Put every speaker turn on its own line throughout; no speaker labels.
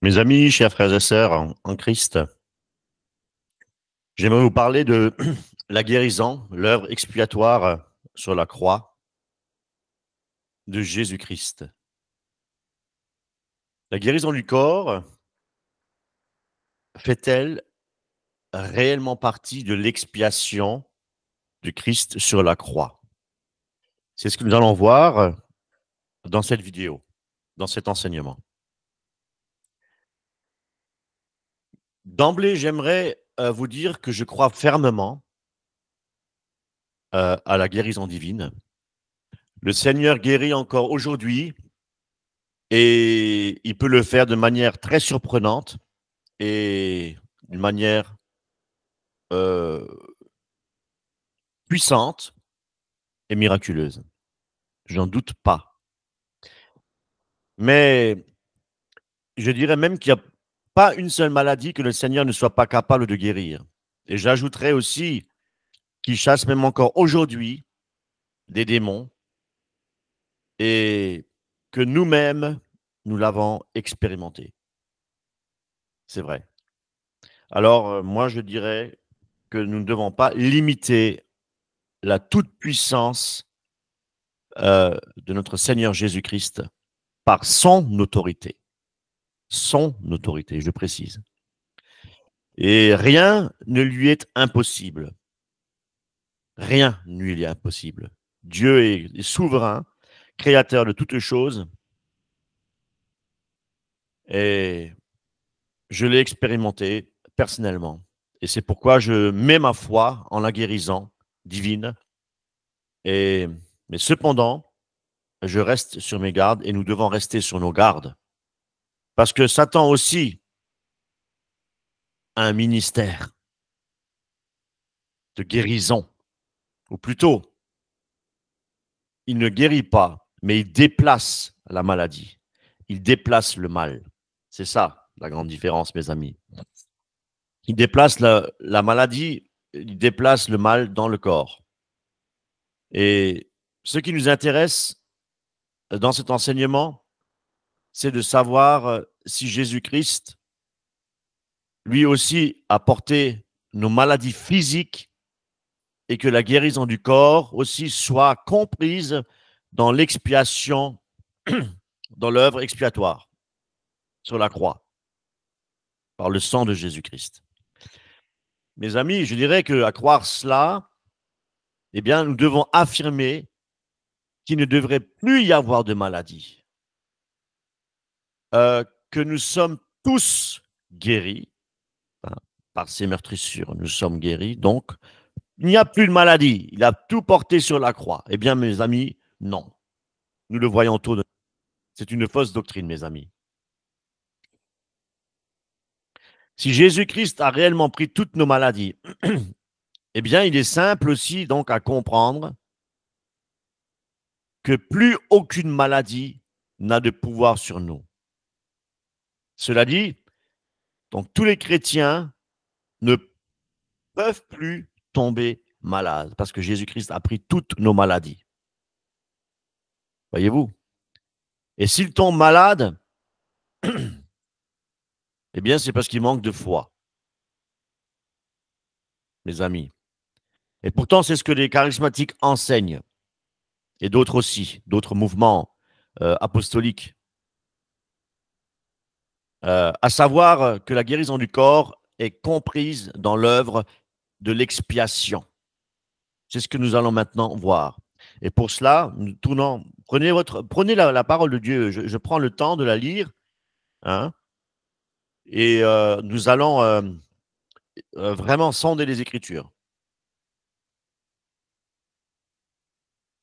Mes amis, chers frères et sœurs en Christ, j'aimerais vous parler de la guérison, l'œuvre expiatoire sur la croix de Jésus-Christ. La guérison du corps fait-elle réellement partie de l'expiation du Christ sur la croix? C'est ce que nous allons voir dans cette vidéo, dans cet enseignement. D'emblée, j'aimerais vous dire que je crois fermement à la guérison divine. Le Seigneur guérit encore aujourd'hui et il peut le faire de manière très surprenante et d'une manière euh, puissante et miraculeuse. J'en doute pas. Mais je dirais même qu'il n'y a pas une seule maladie que le Seigneur ne soit pas capable de guérir. Et j'ajouterais aussi qu'il chasse même encore aujourd'hui des démons et que nous-mêmes, nous l'avons expérimenté. C'est vrai. Alors, moi, je dirais que nous ne devons pas limiter la toute-puissance de notre Seigneur Jésus-Christ par son autorité. Son autorité, je précise. Et rien ne lui est impossible. Rien ne lui est impossible. Dieu est souverain, créateur de toutes choses, et je l'ai expérimenté personnellement. Et c'est pourquoi je mets ma foi en la guérison divine. Et, mais cependant, je reste sur mes gardes et nous devons rester sur nos gardes. Parce que Satan aussi a un ministère de guérison. Ou plutôt, il ne guérit pas, mais il déplace la maladie. Il déplace le mal. C'est ça la grande différence, mes amis. Il déplace la maladie, il déplace le mal dans le corps. Et ce qui nous intéresse dans cet enseignement, c'est de savoir si Jésus-Christ, lui aussi, a porté nos maladies physiques et que la guérison du corps aussi soit comprise dans l'expiation, dans l'œuvre expiatoire sur la croix, par le sang de Jésus-Christ. Mes amis, je dirais qu'à croire cela, eh bien, nous devons affirmer qu'il ne devrait plus y avoir de maladie, que nous sommes tous guéris, hein, par ces meurtrissures, nous sommes guéris, donc il n'y a plus de maladie, il a tout porté sur la croix. Eh bien, mes amis, non. Nous le voyons tôt. C'est une fausse doctrine, mes amis. Si Jésus-Christ a réellement pris toutes nos maladies, eh bien, il est simple aussi donc à comprendre que plus aucune maladie n'a de pouvoir sur nous. Cela dit, donc tous les chrétiens ne peuvent plus tomber malades parce que Jésus-Christ a pris toutes nos maladies. Voyez-vous? Et s'ils tombent malades, eh bien, c'est parce qu'ils manquent de foi, mes amis. Et pourtant, c'est ce que les charismatiques enseignent, et d'autres aussi, d'autres mouvements apostoliques. À savoir que la guérison du corps est comprise dans l'œuvre de l'expiation. C'est ce que nous allons maintenant voir. Et pour cela, nous tournons, prenez la parole de Dieu, je prends le temps de la lire, hein, et nous allons vraiment sonder les Écritures.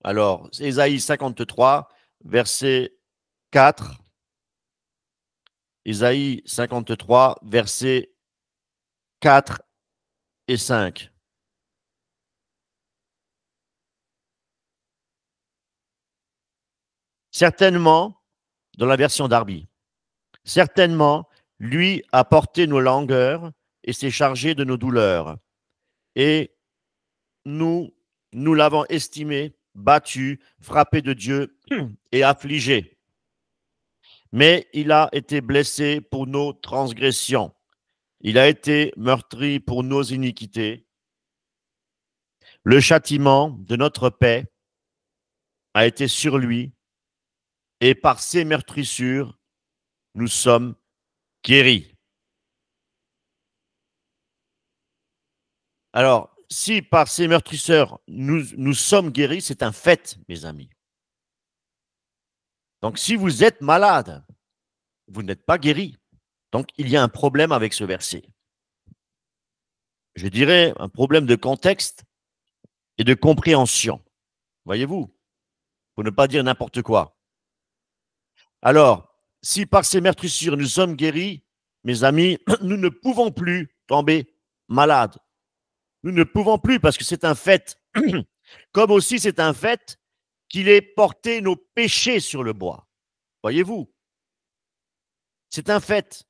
Alors, Ésaïe 53, verset 4. Ésaïe 53, versets 4 et 5. Certainement, dans la version Darby, certainement, lui a porté nos langueurs et s'est chargé de nos douleurs. Et nous, nous l'avons estimé, battu, frappé de Dieu et affligé. mais il a été blessé pour nos transgressions. Il a été meurtri pour nos iniquités. Le châtiment de notre paix a été sur lui, et par ses meurtrissures, nous sommes guéris. Alors, si par ses meurtrisseurs, nous sommes guéris, c'est un fait, mes amis. Donc, si vous êtes malade, vous n'êtes pas guéri. Donc, il y a un problème avec ce verset. Je dirais un problème de contexte et de compréhension. Voyez-vous, pour ne pas dire n'importe quoi. Alors, si par ces meurtrissures nous sommes guéris, mes amis, nous ne pouvons plus tomber malades. Nous ne pouvons plus parce que c'est un fait. Comme aussi c'est un fait qu'il ait porté nos péchés sur le bois. Voyez-vous, c'est un fait.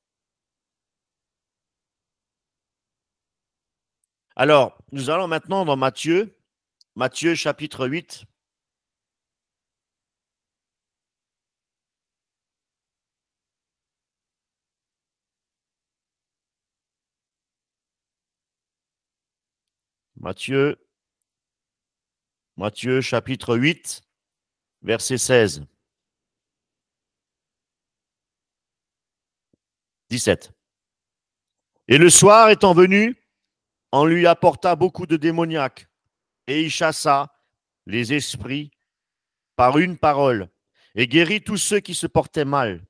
Alors, nous allons maintenant dans Matthieu, Matthieu chapitre 8. Matthieu, Matthieu chapitre 8, verset 16. 17. Et le soir étant venu, on lui apporta beaucoup de démoniaques, et il chassa les esprits par une parole, et guérit tous ceux qui se portaient mal,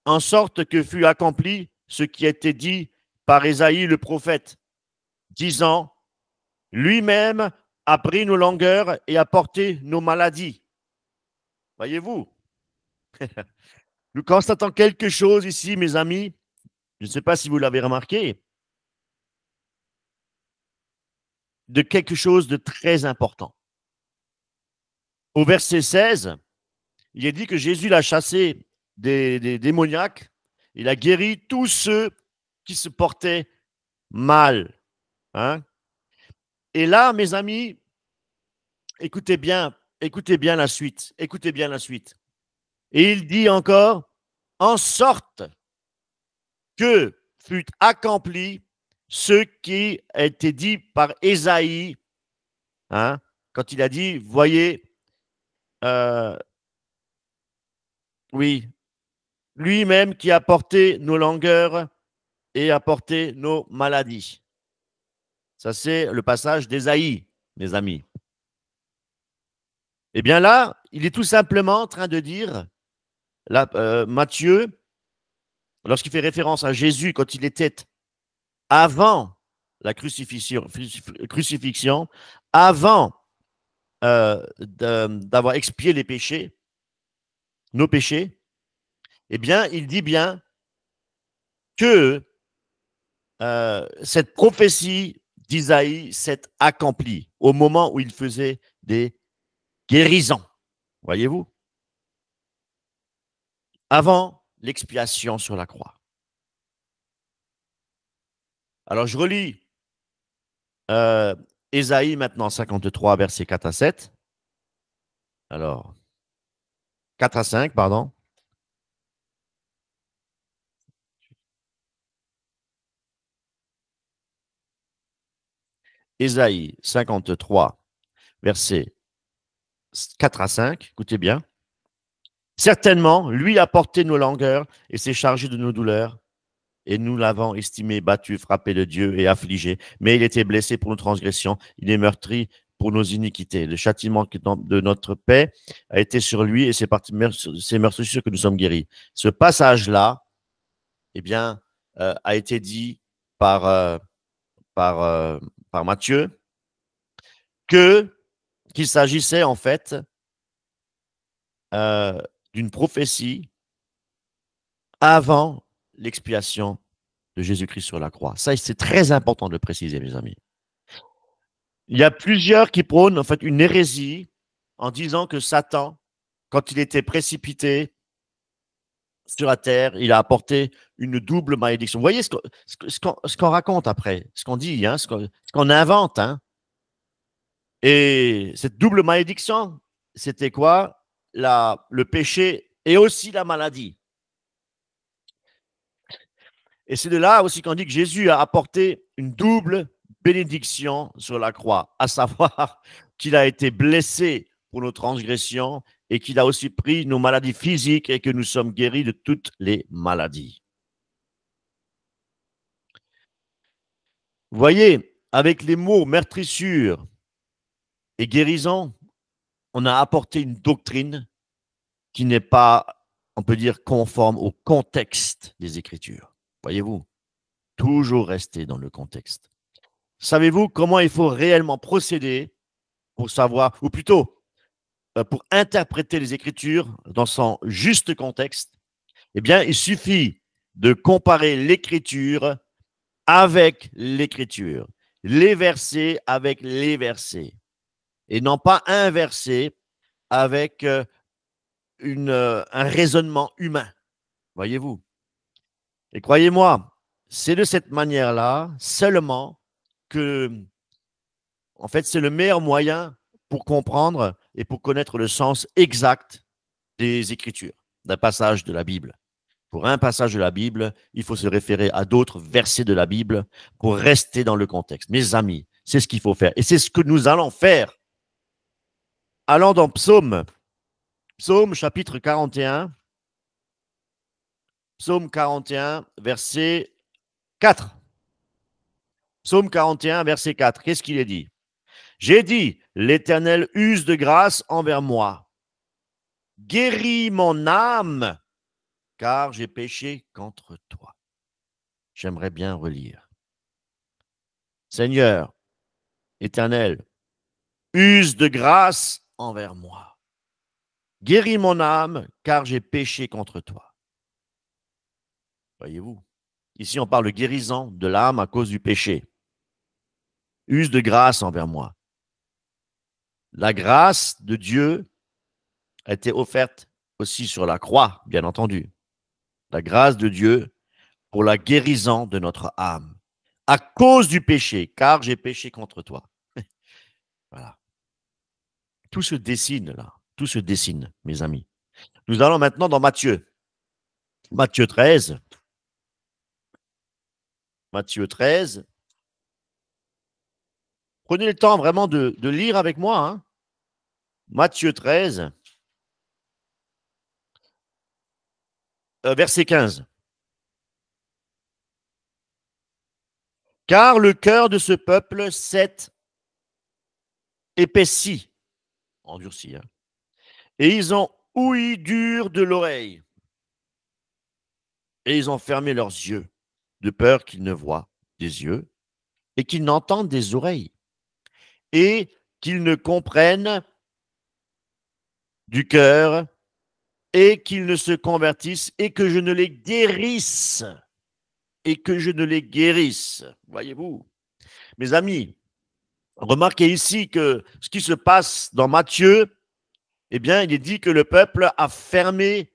en sorte que fut accompli ce qui a été dit par Ésaïe le prophète, disant, lui-même a pris nos langueurs et a porté nos maladies. Voyez-vous, nous constatons quelque chose ici, mes amis. Je ne sais pas si vous l'avez remarqué, de quelque chose de très important. Au verset 16, il est dit que Jésus l'a chassé des démoniaques, il a guéri tous ceux qui se portaient mal. Hein? Et là, mes amis, écoutez bien la suite, écoutez bien la suite. Et il dit encore, en sorte que fut accompli ce qui a été dit par Ésaïe, hein, quand il a dit, voyez, oui, lui-même qui a porté nos langueurs et a porté nos maladies. Ça, c'est le passage d'Ésaïe, mes amis. Eh bien là, il est tout simplement en train de dire, là, Matthieu, lorsqu'il fait référence à Jésus quand il était avant la crucifixion avant d'avoir expié les péchés, nos péchés, eh bien, il dit bien que cette prophétie d'Isaïe s'est accomplie au moment où il faisait des guérisons. Voyez-vous? Avant l'expiation sur la croix. Alors, je relis Ésaïe maintenant, 53, versets 4 à 7. Alors, 4 à 5, pardon. Ésaïe 53, versets 4 à 5. Écoutez bien. Certainement, lui a porté nos langueurs et s'est chargé de nos douleurs. Et nous l'avons estimé battu, frappé de Dieu et affligé. Mais il était blessé pour nos transgressions, il est meurtri pour nos iniquités. Le châtiment de notre paix a été sur lui et c'est ces meurtrissures que nous sommes guéris. Ce passage-là, eh bien, a été dit par, par Matthieu qu'il s'agissait en fait d'une prophétie avant l'expiation de Jésus-Christ sur la croix. Ça, c'est très important de le préciser, mes amis. Il y a plusieurs qui prônent en fait une hérésie en disant que Satan, quand il était précipité sur la terre, il a apporté une double malédiction. Vous voyez ce qu'on raconte après, ce qu'on dit, hein, ce qu'on invente. Hein. Et cette double malédiction, c'était quoi? Le péché et aussi la maladie. Et c'est de là aussi qu'on dit que Jésus a apporté une double bénédiction sur la croix, à savoir qu'il a été blessé pour nos transgressions et qu'il a aussi pris nos maladies physiques et que nous sommes guéris de toutes les maladies. Vous voyez, avec les mots meurtrissure et guérison, on a apporté une doctrine qui n'est pas, on peut dire, conforme au contexte des Écritures. Voyez-vous, toujours rester dans le contexte. Savez-vous comment il faut réellement procéder pour savoir, ou plutôt pour interpréter les Écritures dans son juste contexte? Eh bien, il suffit de comparer l'Écriture avec l'Écriture, les versets avec les versets, et non pas un verset avec un raisonnement humain, voyez-vous. Et croyez-moi, c'est de cette manière-là seulement que, en fait, c'est le meilleur moyen pour comprendre et pour connaître le sens exact des Écritures, d'un passage de la Bible. Pour un passage de la Bible, il faut se référer à d'autres versets de la Bible pour rester dans le contexte. Mes amis, c'est ce qu'il faut faire. Et c'est ce que nous allons faire. Allons dans Psaume chapitre 41. Psaume 41, verset 4. Psaume 41, verset 4. Qu'est-ce qu'il est dit? J'ai dit, l'Éternel use de grâce envers moi. Guéris mon âme, car j'ai péché contre toi. J'aimerais bien relire. Seigneur, Éternel, use de grâce envers moi. Guéris mon âme, car j'ai péché contre toi. Voyez-vous, ici on parle de guérison de l'âme à cause du péché. Use de grâce envers moi. La grâce de Dieu a été offerte aussi sur la croix, bien entendu. La grâce de Dieu pour la guérison de notre âme, à cause du péché, car j'ai péché contre toi. Voilà. Tout se dessine là, tout se dessine, mes amis. Nous allons maintenant dans Matthieu. Matthieu 13. Matthieu 13. Prenez le temps vraiment de lire avec moi. Hein. Matthieu 13, verset 15. Car le cœur de ce peuple s'est épaissi, endurci, hein, et ils ont ouï dur de l'oreille, et ils ont fermé leurs yeux, de peur qu'ils ne voient des yeux, et qu'ils n'entendent des oreilles, et qu'ils ne comprennent du cœur, et qu'ils ne se convertissent, et que je ne les guérisse. Et que je ne les guérisse. Voyez-vous, mes amis, remarquez ici que ce qui se passe dans Matthieu, eh bien, il est dit que le peuple a fermé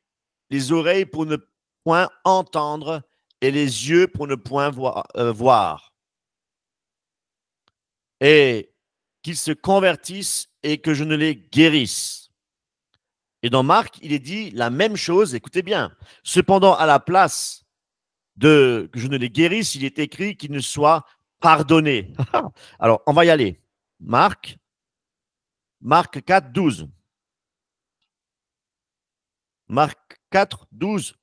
les oreilles pour ne point entendre et les yeux pour ne point voir. Et qu'ils se convertissent et que je ne les guérisse. Et dans Marc, il est dit la même chose, écoutez bien. Cependant, à la place de que je ne les guérisse, il est écrit qu'ils ne soient pardonnés. Alors, on va y aller. Marc 4, 12. Marc 4, 12.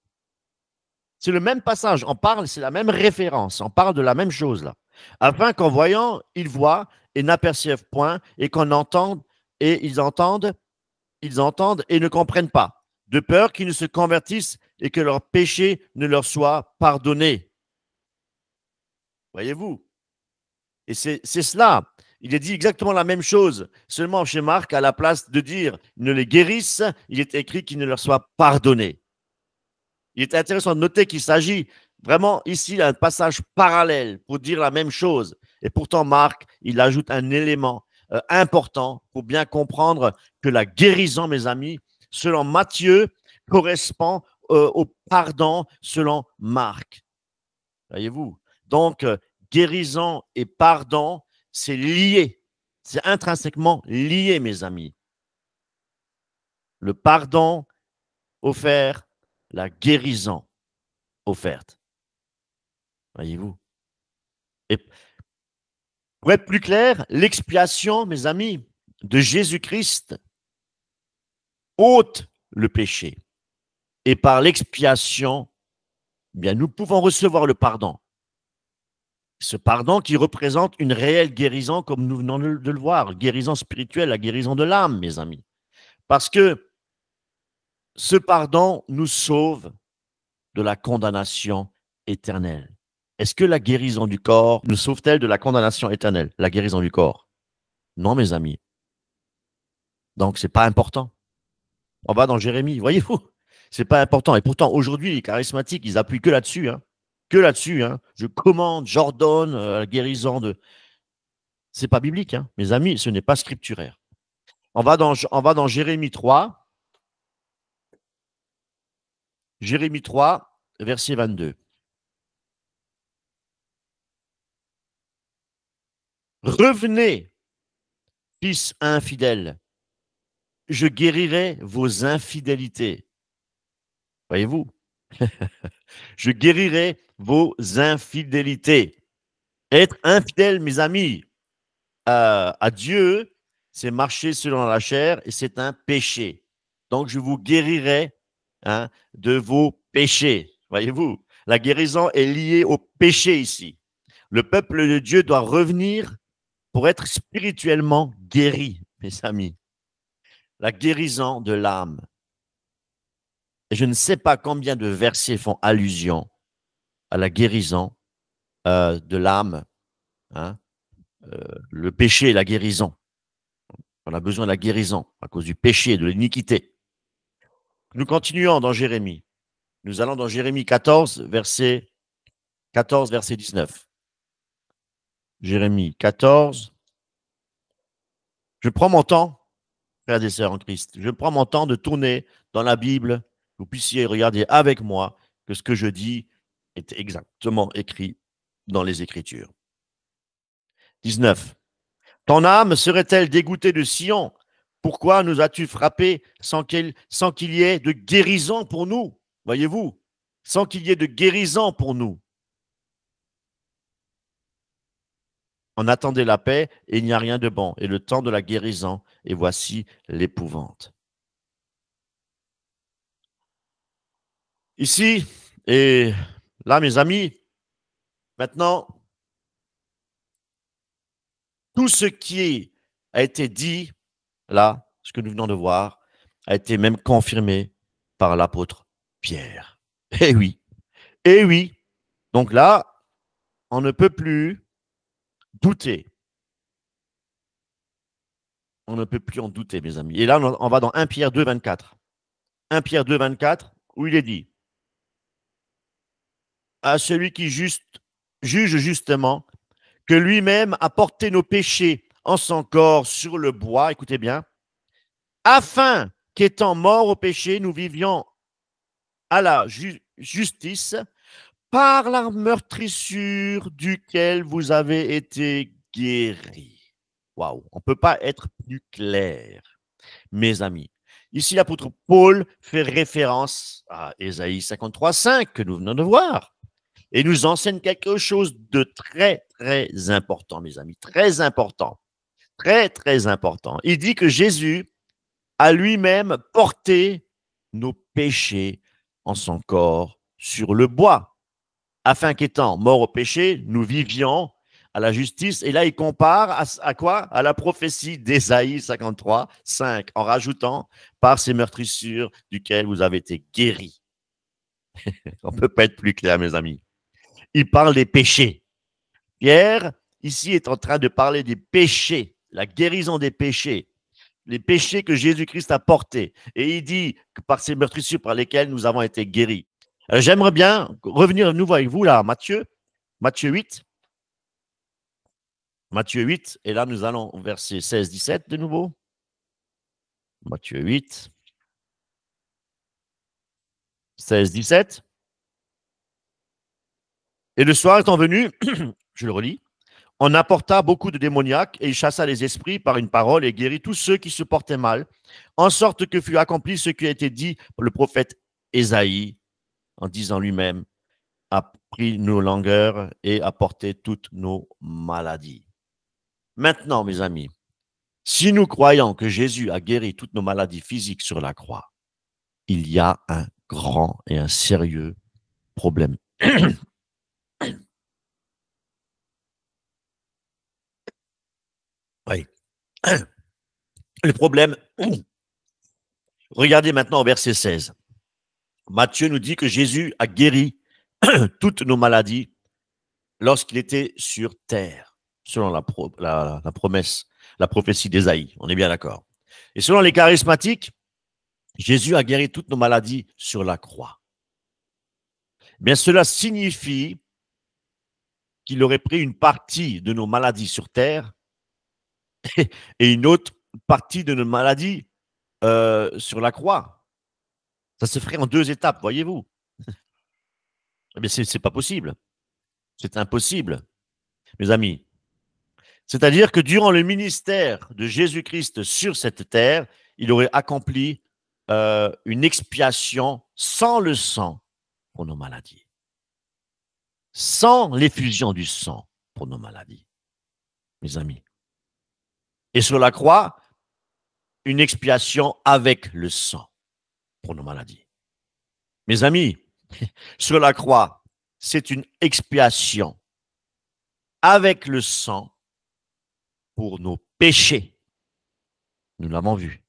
C'est le même passage. On parle, c'est la même référence. On parle de la même chose là. Afin qu'en voyant, ils voient et n'aperçoivent point, et qu'on entende et ils entendent et ne comprennent pas, de peur qu'ils ne se convertissent et que leurs péchés ne leur soient pardonnés. Voyez-vous? Et c'est cela. Il est dit exactement la même chose. Seulement chez Marc, à la place de dire ne les guérissent, il est écrit qu'il ne leur soit pardonné. Il est intéressant de noter qu'il s'agit vraiment ici d'un passage parallèle pour dire la même chose. Et pourtant, Marc, il ajoute un élément important pour bien comprendre que la guérison, mes amis, selon Matthieu, correspond au pardon selon Marc. Voyez-vous? Donc, guérison et pardon, c'est lié. C'est intrinsèquement lié, mes amis. Le pardon offert, la guérison offerte. voyez-vous. Et pour être plus clair, l'expiation, mes amis, de Jésus-Christ ôte le péché. Et par l'expiation, eh bien, nous pouvons recevoir le pardon. Ce pardon qui représente une réelle guérison, comme nous venons de le voir, guérison spirituelle, la guérison de l'âme, mes amis. Parce que ce pardon nous sauve de la condamnation éternelle. Est-ce que la guérison du corps nous sauve-t-elle de la condamnation éternelle, la guérison du corps? Non, mes amis. Donc, ce n'est pas important. On va dans Jérémie, voyez-vous, c'est pas important. Et pourtant, aujourd'hui, les charismatiques, ils appuient que là-dessus, hein. Que là-dessus, hein. Je commande, j'ordonne la guérison de. C'est pas biblique, hein. Mes amis, ce n'est pas scripturaire. On va dans Jérémie 3, Jérémie 3, verset 22. Revenez, fils infidèles, je guérirai vos infidélités. Voyez-vous, je guérirai vos infidélités. Être infidèle, mes amis, à Dieu, c'est marcher selon la chair et c'est un péché. Donc, je vous guérirai, hein, de vos péchés. Voyez-vous, la guérison est liée au péché ici. Le peuple de Dieu doit revenir pour être spirituellement guéri, mes amis. La guérison de l'âme. Et je ne sais pas combien de versets font allusion à la guérison de l'âme, hein, le péché et la guérison. On a besoin de la guérison à cause du péché et de l'iniquité. Nous continuons dans Jérémie. Nous allons dans Jérémie 14, verset 19. Jérémie 14. Je prends mon temps, frères et sœurs en Christ. Je prends mon temps de tourner dans la Bible. Vous puissiez regarder avec moi que ce que je dis est exactement écrit dans les Écritures. 19. Ton âme serait-elle dégoûtée de Sion? Pourquoi nous as-tu frappés sans qu'il y ait de guérison pour nous? Voyez-vous, sans qu'il y ait de guérison pour nous. On attendait la paix et il n'y a rien de bon. Et le temps de la guérison, et voici l'épouvante. Ici, et là, mes amis, maintenant, tout ce qui a été dit, là, ce que nous venons de voir, a été même confirmé par l'apôtre Pierre. Eh oui, eh oui. Donc là, on ne peut plus douter. On ne peut plus en douter, mes amis. Et là, on va dans 1 Pierre 2, 24. 1 Pierre 2, 24, où il est dit à celui qui juge justement, que lui-même a porté nos péchés en son corps sur le bois, écoutez bien, afin qu'étant morts au péché, nous vivions à la justice par la meurtrissure duquel vous avez été guéris. Waouh, on ne peut pas être plus clair, mes amis. Ici, l'apôtre Paul fait référence à Ésaïe 53, 5 que nous venons de voir et nous enseigne quelque chose de très, très important, mes amis, très important, très, très important. Il dit que Jésus a lui-même porté nos péchés en son corps sur le bois, afin qu'étant morts au péché, nous vivions à la justice. Et là, il compare à quoi? À la prophétie d'Ésaïe 53, 5, en rajoutant par ces meurtrissures duquel vous avez été guéris. On ne peut pas être plus clair, mes amis. Il parle des péchés. Pierre, ici, est en train de parler des péchés, la guérison des péchés, les péchés que Jésus-Christ a portés. Et il dit que par ces meurtrissures par lesquelles nous avons été guéris. J'aimerais bien revenir à nouveau avec vous, là, Matthieu 8. Matthieu 8, et là, nous allons au verset 16-17 de nouveau. Matthieu 8, 16-17. Et le soir étant venu, je le relis, on apporta beaucoup de démoniaques et il chassa les esprits par une parole et guérit tous ceux qui se portaient mal, en sorte que fut accompli ce qui a été dit par le prophète Ésaïe, en disant lui-même, pris nos langueurs et a porté toutes nos maladies. Maintenant, mes amis, si nous croyons que Jésus a guéri toutes nos maladies physiques sur la croix, il y a un grand et un sérieux problème. Oui. Le problème, regardez maintenant au verset 16. Matthieu nous dit que Jésus a guéri toutes nos maladies lorsqu'il était sur terre, selon la promesse, la prophétie d'Ésaïe. On est bien d'accord. Et selon les charismatiques, Jésus a guéri toutes nos maladies sur la croix. Bien, cela signifie qu'il aurait pris une partie de nos maladies sur terre et une autre partie de nos maladies sur la croix. Ça se ferait en 2 étapes, voyez-vous. Mais c'est pas possible. C'est impossible, mes amis. C'est-à-dire que durant le ministère de Jésus-Christ sur cette terre, il aurait accompli une expiation sans le sang pour nos maladies. Sans l'effusion du sang pour nos maladies, mes amis. Et sur la croix, une expiation avec le sang pour nos maladies. Mes amis, sur la croix, c'est une expiation avec le sang pour nos péchés. Nous l'avons vu.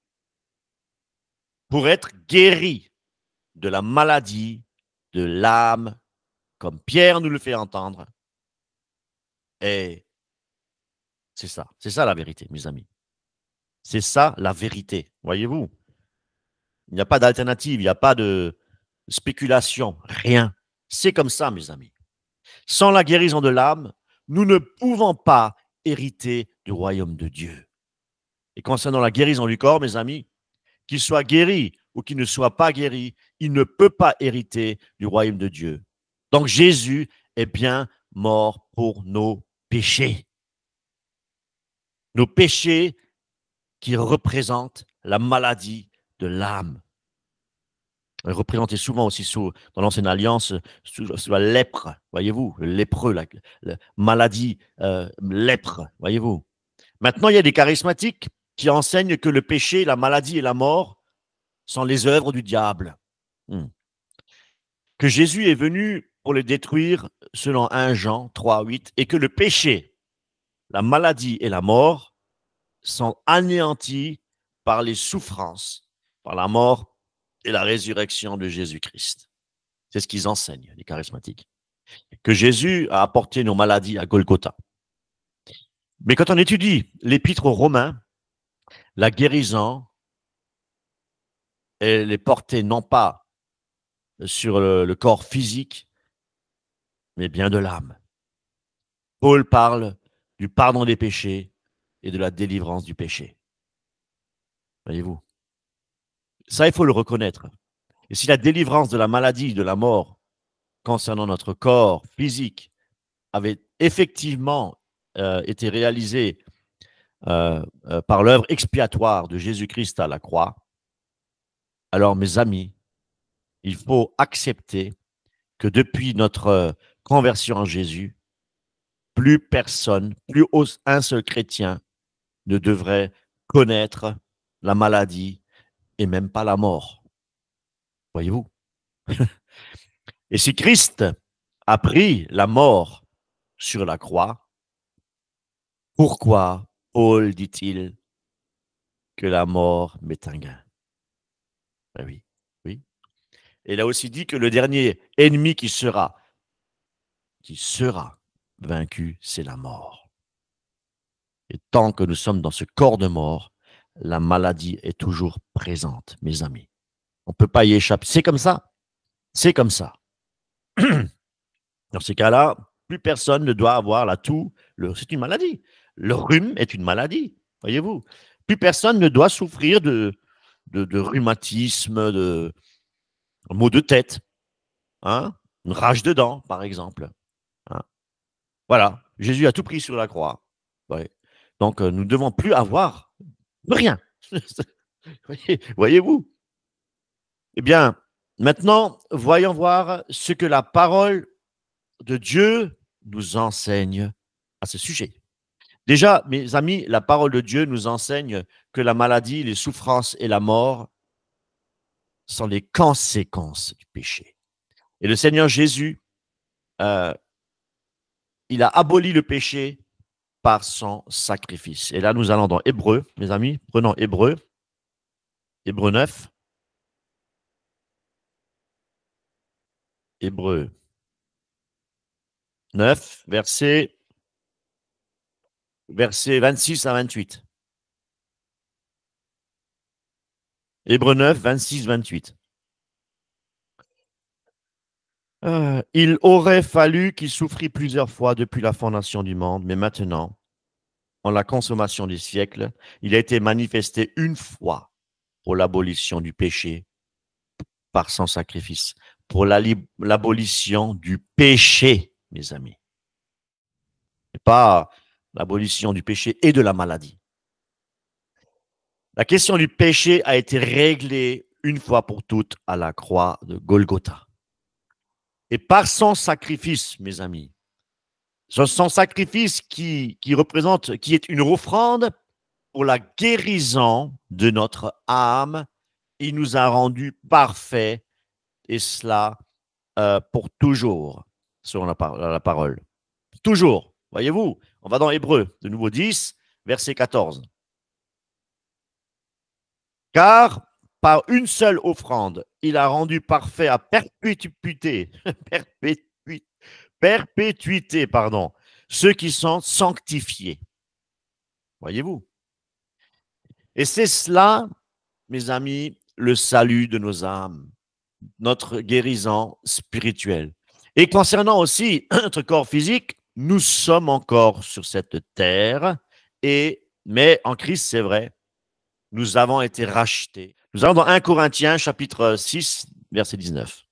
Pour être guéri de la maladie de l'âme, comme Pierre nous le fait entendre. Et c'est ça la vérité, mes amis. C'est ça la vérité, voyez-vous. Il n'y a pas d'alternative, il n'y a pas de spéculation, rien. C'est comme ça, mes amis. Sans la guérison de l'âme, nous ne pouvons pas hériter du royaume de Dieu. Et concernant la guérison du corps, mes amis, qu'il soit guéri ou qu'il ne soit pas guéri, il ne peut pas hériter du royaume de Dieu. Donc Jésus est bien mort pour nos péchés. Nos péchés qui représentent la maladie de l'âme. Représenté souvent aussi dans l'Ancienne Alliance sous la lèpre, voyez-vous, le lépreux, la maladie lèpre, voyez-vous. Maintenant, il y a des charismatiques qui enseignent que le péché, la maladie et la mort sont les œuvres du diable. Que Jésus est venu pour les détruire selon 1 Jean 3, 8, et que le péché, la maladie et la mort sont anéantis par les souffrances, par la mort et la résurrection de Jésus-Christ. C'est ce qu'ils enseignent, les charismatiques. Que Jésus a apporté nos maladies à Golgotha. Mais quand on étudie l'épître aux Romains, la guérison, elle est portée non pas sur le corps physique, mais bien de l'âme. Paul parle du pardon des péchés et de la délivrance du péché. Voyez-vous? Ça, il faut le reconnaître. Et si la délivrance de la maladie, de la mort, concernant notre corps physique, avait effectivement été réalisée par l'œuvre expiatoire de Jésus-Christ à la croix, alors mes amis, il faut accepter que depuis notre conversion en Jésus, plus personne, plus un seul chrétien ne devrait connaître la maladie et même pas la mort. Voyez-vous? Et si Christ a pris la mort sur la croix, pourquoi Paul dit-il que la mort m'est un gain? Ben oui, oui. Et il a aussi dit que le dernier ennemi qui sera vaincu, c'est la mort. Et tant que nous sommes dans ce corps de mort, la maladie est toujours présente, mes amis. On ne peut pas y échapper. C'est comme ça. C'est comme ça. Dans ces cas-là, plus personne ne doit avoir la toux. C'est une maladie. Le rhume est une maladie, voyez-vous. Plus personne ne doit souffrir de rhumatisme, de maux de tête, hein, une rage de dents, par exemple. Hein. Voilà, Jésus a tout pris sur la croix. Ouais. Donc, nous ne devons plus avoir rien. Voyez-vous? Eh bien, maintenant, voyons voir ce que la parole de Dieu nous enseigne à ce sujet. Déjà, mes amis, la parole de Dieu nous enseigne que la maladie, les souffrances et la mort sont les conséquences du péché. Et le Seigneur Jésus, euh, il a aboli le péché par son sacrifice. Et là, nous allons dans Hébreu, mes amis. Prenons Hébreu, Hébreu 9. Hébreu 9, versets 26 à 28. Hébreu 9, 26, 28. Il aurait fallu qu'il souffrit plusieurs fois depuis la fondation du monde, mais maintenant, en la consommation des siècles, il a été manifesté une fois pour l'abolition du péché par son sacrifice, pour l'abolition du péché, mes amis, et pas l'abolition du péché et de la maladie. La question du péché a été réglée une fois pour toutes à la croix de Golgotha. Et par son sacrifice, mes amis, son sacrifice qui représente, qui est une offrande pour la guérison de notre âme, il nous a rendus parfaits, et cela pour toujours, selon la parole. Toujours, voyez-vous, on va dans Hébreu, de nouveau 10, verset 14. Car par une seule offrande, il a rendu parfait à perpétuité, perpétuité, pardon, ceux qui sont sanctifiés. Voyez-vous. Et c'est cela, mes amis, le salut de nos âmes, notre guérison spirituelle. Et concernant aussi notre corps physique, nous sommes encore sur cette terre, mais en Christ, c'est vrai, nous avons été rachetés. Nous allons dans 1 Corinthiens, chapitre 6, verset 19.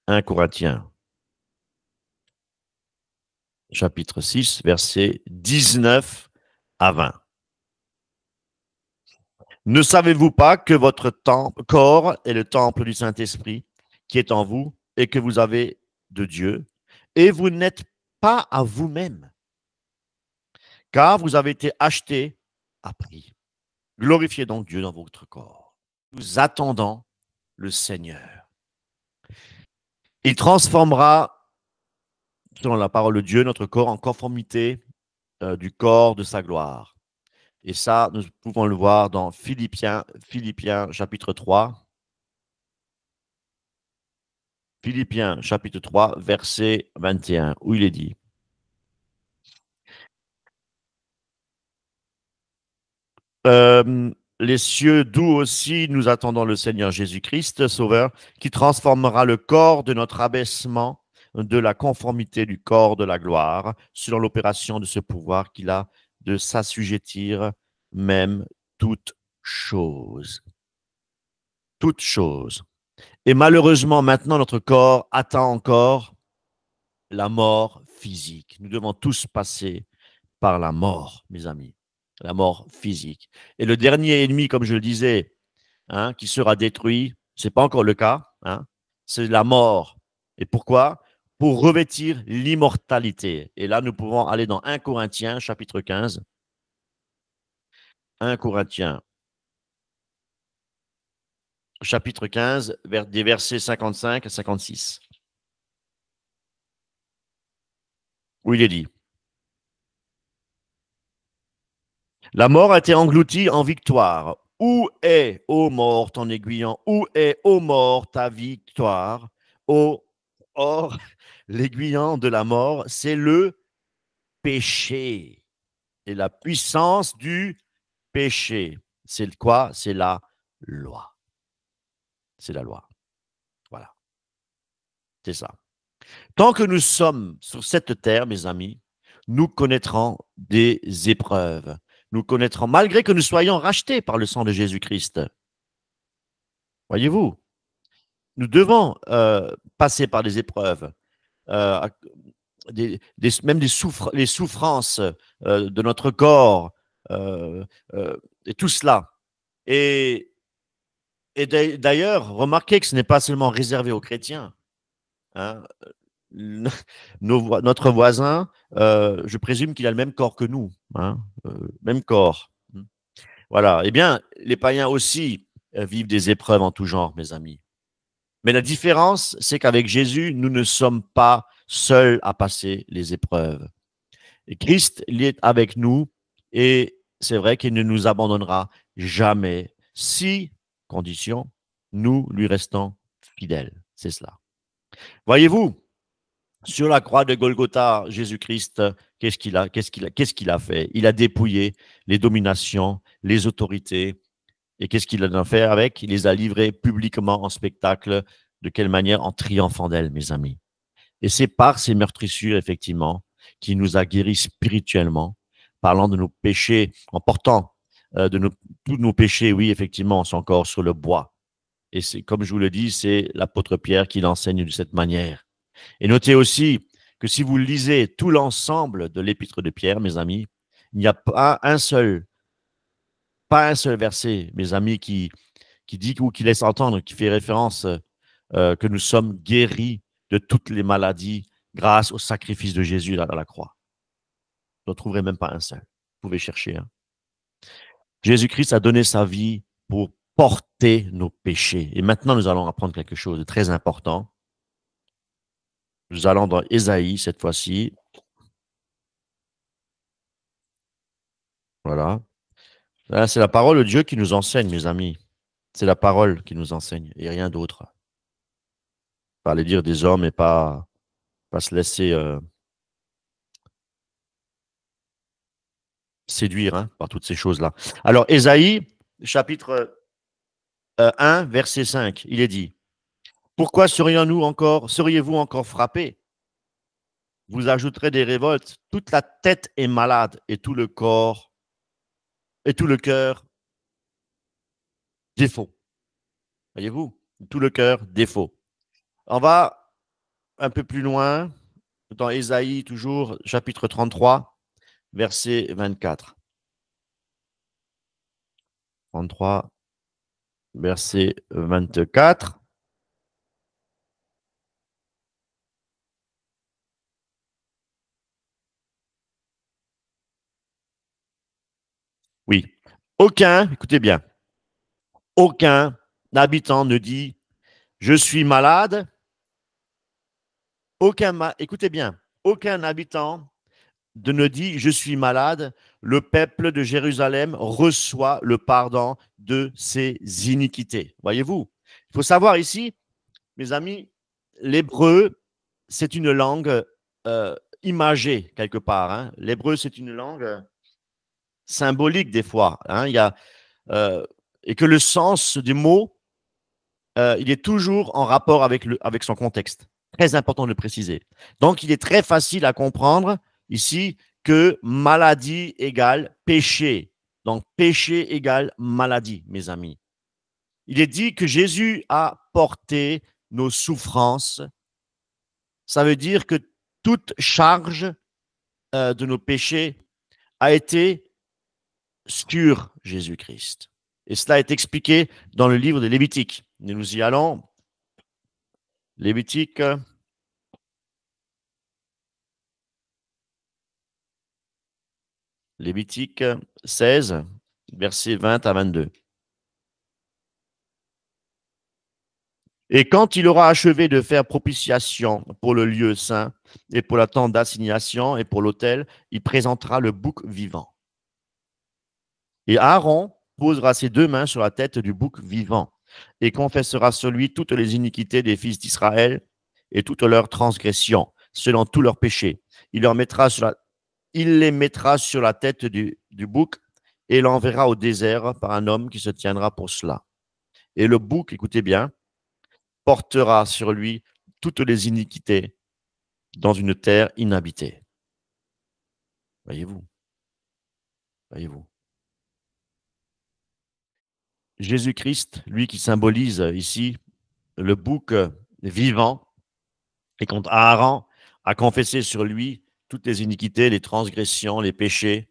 1 Corinthiens, chapitre 6, verset 19 à 20. Ne savez-vous pas que votre corps est le temple du Saint-Esprit qui est en vous et que vous avez de Dieu, et vous n'êtes pas à vous-même, car vous avez été achetés à prix. Glorifiez donc Dieu dans votre corps. Nous attendons le Seigneur. Il transformera, selon la parole de Dieu, notre corps en conformité du corps de sa gloire. Et ça, nous pouvons le voir dans Philippiens chapitre 3. Philippiens chapitre 3, verset 21, où il est dit: les cieux, d'où aussi nous attendons le Seigneur Jésus-Christ, Sauveur, qui transformera le corps de notre abaissement de la conformité du corps de la gloire, selon l'opération de ce pouvoir qu'il a de s'assujettir même toute chose. Toute chose. Et malheureusement, maintenant, notre corps attend encore la mort physique. Nous devons tous passer par la mort, mes amis, la mort physique. Et le dernier ennemi, comme je le disais, qui sera détruit, ce n'est pas encore le cas, c'est la mort. Et pourquoi? Pour revêtir l'immortalité. Et là, nous pouvons aller dans 1 Corinthiens, chapitre 15. 1 Corinthiens, chapitre 15, des versets 55 à 56. Où il est dit: la mort a été engloutie en victoire. Où est, ô mort, ton aiguillon? Où est, ô mort, ta victoire? Or, l'aiguillon de la mort, c'est le péché. Et la puissance du péché, c'est quoi? C'est la loi. C'est la loi. Voilà. C'est ça. Tant que nous sommes sur cette terre, mes amis, nous connaîtrons des épreuves. Nous connaîtrons, malgré que nous soyons rachetés par le sang de Jésus-Christ. Voyez-vous, nous devons passer par des épreuves, même les souffrances de notre corps, et tout cela. Et d'ailleurs, remarquez que ce n'est pas seulement réservé aux chrétiens. Notre voisin, je présume qu'il a le même corps que nous, hein, même corps. Voilà. Eh bien, les païens aussi vivent des épreuves en tout genre, mes amis. Mais la différence, c'est qu'avec Jésus, nous ne sommes pas seuls à passer les épreuves. Et Christ, il est avec nous et c'est vrai qu'il ne nous abandonnera jamais si, condition, nous lui restons fidèles. C'est cela. Voyez-vous, sur la croix de Golgotha, Jésus-Christ, qu'est-ce qu'il a fait? Il a dépouillé les dominations, les autorités. Et qu'est-ce qu'il en a fait avec? Il les a livrées publiquement en spectacle. De quelle manière? En triomphant d'elles, mes amis. Et c'est par ces meurtrissures, effectivement, qui nous a guéris spirituellement, parlant de nos péchés, en portant tous nos péchés, oui, effectivement, sont encore sur le bois. Et c'est, comme je vous le dis, c'est l'apôtre Pierre qui l'enseigne de cette manière. Et notez aussi que si vous lisez tout l'ensemble de l'épître de Pierre, mes amis, il n'y a pas un seul verset, mes amis, qui dit ou qui laisse entendre, qui fait référence que nous sommes guéris de toutes les maladies grâce au sacrifice de Jésus là, dans la croix. Vous ne trouverez même pas un seul. Vous pouvez chercher. Hein. Jésus-Christ a donné sa vie pour porter nos péchés. Et maintenant, nous allons apprendre quelque chose de très important. Nous allons dans Ésaïe cette fois-ci. Voilà. Là, c'est la parole de Dieu qui nous enseigne, mes amis. C'est la parole qui nous enseigne et rien d'autre. Pas les dire des hommes et pas se laisser séduire hein, par toutes ces choses-là. Alors, Ésaïe, chapitre 1, verset 5, il est dit, pourquoi seriez-vous encore frappés? Vous ajouterez des révoltes, toute la tête est malade et tout le corps et tout le cœur défaut. Voyez-vous? Tout le cœur défaut. On va un peu plus loin, dans Ésaïe, toujours, chapitre 33, verset 24. 33, verset 24. Oui. Écoutez bien, aucun habitant ne dit je suis malade. Écoutez bien, aucun habitant ne dit je suis malade. Le peuple de Jérusalem reçoit le pardon de ses iniquités. Voyez-vous, il faut savoir ici, mes amis, l'hébreu, c'est une langue imagée quelque part. Hein. L'hébreu, c'est une langue symbolique des fois. Hein. Et que le sens du mot il est toujours en rapport avec son contexte. Très important de le préciser. Donc, il est très facile à comprendre ici que maladie égale péché. Donc, péché égale maladie, mes amis. Il est dit que Jésus a porté nos souffrances. Ça veut dire que toute charge de nos péchés a été sur Jésus-Christ. Et cela est expliqué dans le livre de Lévitique. Et nous y allons. Lévitique, Lévitique 16, versets 20 à 22. Et quand il aura achevé de faire propitiation pour le lieu saint et pour la tente d'assignation et pour l'autel, il présentera le bouc vivant. Et Aaron posera ses deux mains sur la tête du bouc vivant et confessera sur lui toutes les iniquités des fils d'Israël et toutes leurs transgressions, selon tous leurs péchés. Il les mettra sur la tête du bouc et l'enverra au désert par un homme qui se tiendra pour cela. Et le bouc, écoutez bien, portera sur lui toutes les iniquités dans une terre inhabitée. Voyez-vous, voyez-vous. Jésus-Christ, lui qui symbolise ici le bouc vivant, et quand Aaron a confessé sur lui toutes les iniquités, les transgressions, les péchés,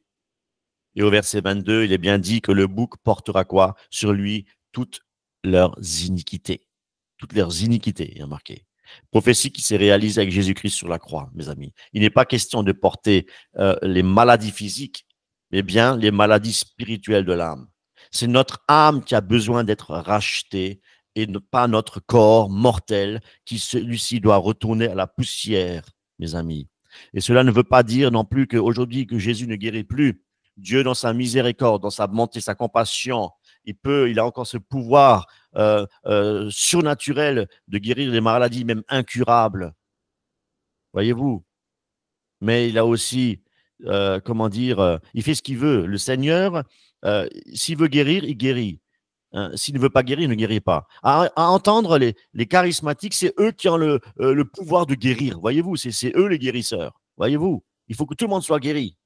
et au verset 22, il est bien dit que le bouc portera quoi? Sur lui toutes leurs iniquités. Toutes leurs iniquités, il y a marqué. Prophétie qui s'est réalisée avec Jésus-Christ sur la croix, mes amis. Il n'est pas question de porter les maladies physiques, mais bien les maladies spirituelles de l'âme. C'est notre âme qui a besoin d'être rachetée et pas notre corps mortel qui, celui-ci, doit retourner à la poussière, mes amis. Et cela ne veut pas dire non plus qu'aujourd'hui, que Jésus ne guérit plus. Dieu, dans sa miséricorde, dans sa bonté, sa compassion, il a encore ce pouvoir surnaturel de guérir les maladies, même incurables. Voyez-vous? Mais il a aussi, comment dire, il fait ce qu'il veut. Le Seigneur, s'il veut guérir, il guérit. Hein, s'il ne veut pas guérir, il ne guérit pas. À entendre les charismatiques, c'est eux qui ont le pouvoir de guérir. Voyez-vous, c'est eux les guérisseurs. Voyez-vous, il faut que tout le monde soit guéri.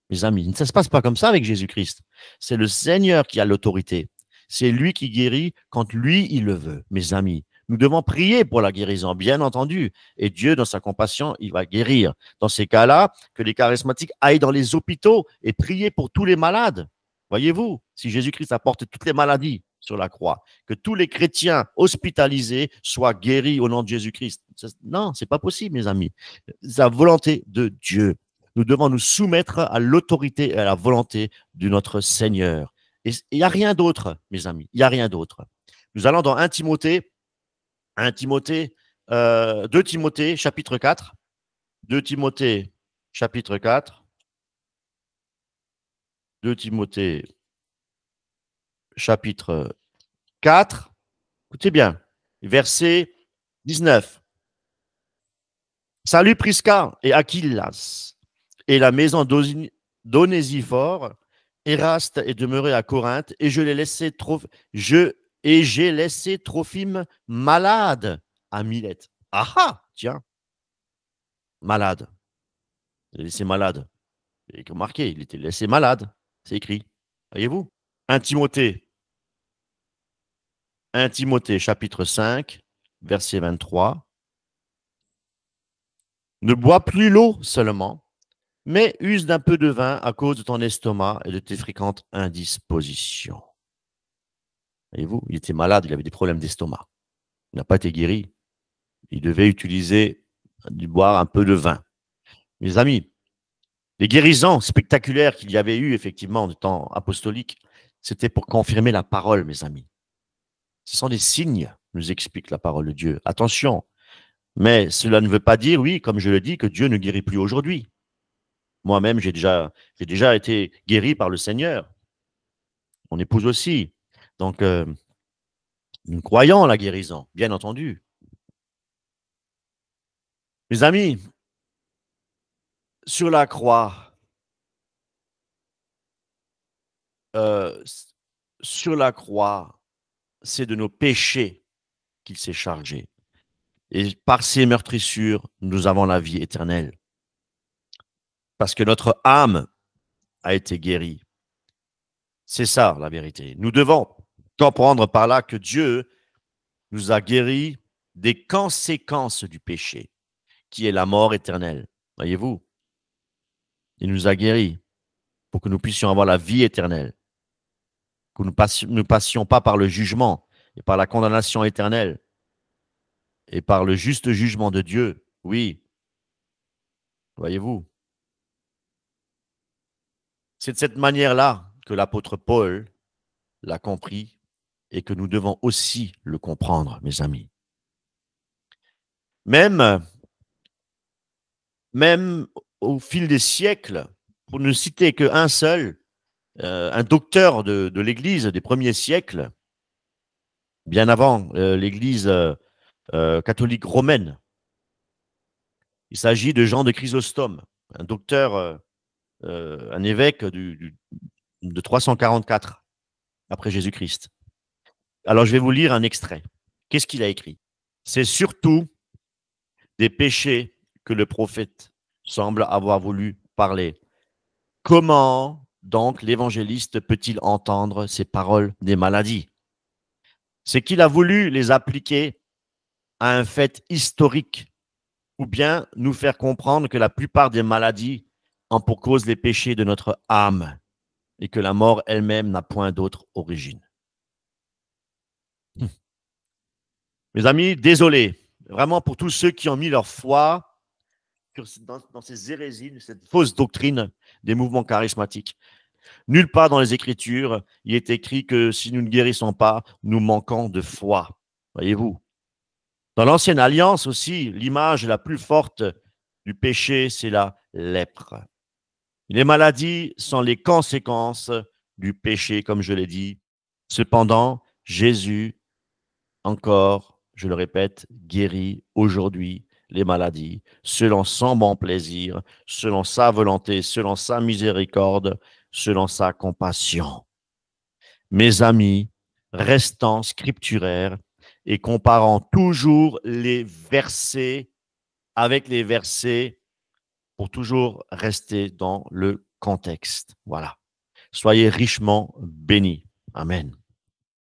Mes amis, ça ne se passe pas comme ça avec Jésus-Christ. C'est le Seigneur qui a l'autorité. C'est lui qui guérit quand lui, il le veut. Mes amis, nous devons prier pour la guérison, bien entendu. Et Dieu, dans sa compassion, il va guérir. Dans ces cas-là, que les charismatiques aillent dans les hôpitaux et prier pour tous les malades. Voyez-vous, si Jésus-Christ a porté toutes les maladies sur la croix, que tous les chrétiens hospitalisés soient guéris au nom de Jésus-Christ. Non, ce n'est pas possible, mes amis. C'est la volonté de Dieu. Nous devons nous soumettre à l'autorité et à la volonté de notre Seigneur. Et il n'y a rien d'autre, mes amis. Il n'y a rien d'autre. Nous allons dans 2 Timothée, chapitre 4. 2 Timothée, chapitre 4. 2 Timothée, chapitre 4. Écoutez bien, verset 19. Salut Prisca et Achillas et la maison d'Onésiphore. Eraste est demeuré à Corinthe et j'ai laissé Trophime malade à Milette. Ah ah, tiens, malade. Il est laissé malade. Et remarquez, il était laissé malade. C'est écrit. Voyez-vous? 1 Timothée. 1 Timothée, chapitre 5, verset 23. Ne bois plus l'eau seulement, mais use d'un peu de vin à cause de ton estomac et de tes fréquentes indispositions. Voyez-vous, il était malade, il avait des problèmes d'estomac. Il n'a pas été guéri. Il devait boire un peu de vin. Mes amis, les guérisons spectaculaires qu'il y avait eu effectivement du temps apostolique, c'était pour confirmer la parole, mes amis. Ce sont des signes, nous explique la parole de Dieu. Attention, mais cela ne veut pas dire, oui, comme je le dis, que Dieu ne guérit plus aujourd'hui. Moi-même, j'ai déjà été guéri par le Seigneur. Mon épouse aussi. Donc, nous croyons en la guérison, bien entendu. Mes amis, sur la croix, sur la croix, c'est de nos péchés qu'il s'est chargé. Et par ses meurtrissures, nous avons la vie éternelle. Parce que notre âme a été guérie. C'est ça la vérité. Nous devons comprendre par là que Dieu nous a guéris des conséquences du péché, qui est la mort éternelle. Voyez-vous? Il nous a guéris pour que nous puissions avoir la vie éternelle, que nous ne passions pas par le jugement et par la condamnation éternelle et par le juste jugement de Dieu. Oui, voyez-vous? C'est de cette manière-là que l'apôtre Paul l'a compris et que nous devons aussi le comprendre, mes amis. Même au fil des siècles, pour ne citer qu'un seul, un docteur de l'Église des premiers siècles, bien avant l'Église catholique romaine, il s'agit de Jean de Chrysostome, un docteur, un évêque de 344 après Jésus-Christ. Alors, je vais vous lire un extrait. Qu'est-ce qu'il a écrit? C'est surtout des péchés que le prophète semble avoir voulu parler. Comment donc l'évangéliste peut-il entendre ces paroles des maladies? C'est qu'il a voulu les appliquer à un fait historique ou bien nous faire comprendre que la plupart des maladies ont pour cause les péchés de notre âme et que la mort elle-même n'a point d'autre origine. Mes amis, désolé, vraiment pour tous ceux qui ont mis leur foi dans ces hérésies, cette fausse doctrine des mouvements charismatiques. Nulle part dans les Écritures, il est écrit que si nous ne guérissons pas, nous manquons de foi. Voyez-vous. Dans l'Ancienne Alliance aussi, l'image la plus forte du péché, c'est la lèpre. Les maladies sont les conséquences du péché, comme je l'ai dit. Cependant, Jésus, encore, je le répète, guérit aujourd'hui les maladies, selon son bon plaisir, selon sa volonté, selon sa miséricorde, selon sa compassion. Mes amis, restons scripturaires et comparant toujours les versets avec les versets pour toujours rester dans le contexte. Voilà. Soyez richement bénis. Amen.